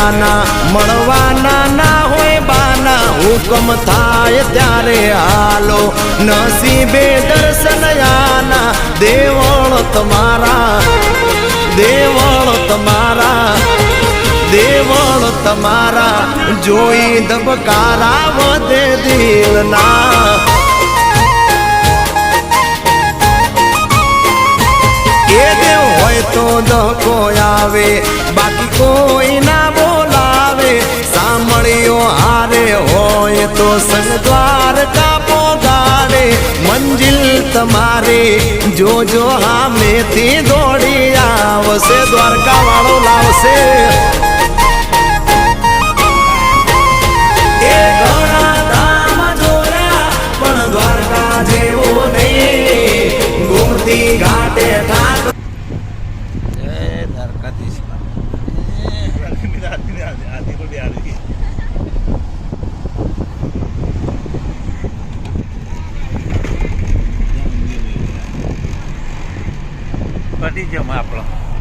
સગડાના મળવાના ના હોય બાના હુકમ થાય ત્યારે હાલો નસીબે દર્શન આના દેવળ તમારા દેવળ તમારા દેવળ તમારા જોઈ ધબકારા વધે દિલના એ દેવ હોય તો ધક્કો આવે બાકી કોઈ ના બોલાવે સાંભળ્યો હારે હોય તો સંગ દ્વારકા પોગાડે મંજિલ તમારી જોજો હામેથી દોડી આવશે દ્વારકા વાળો લાવશે એ ઘણા ધામ જોયા પણ દ્વારકા જેવો નહીં ગોમતી ઘાટે ઠાક પટી જમ આપણો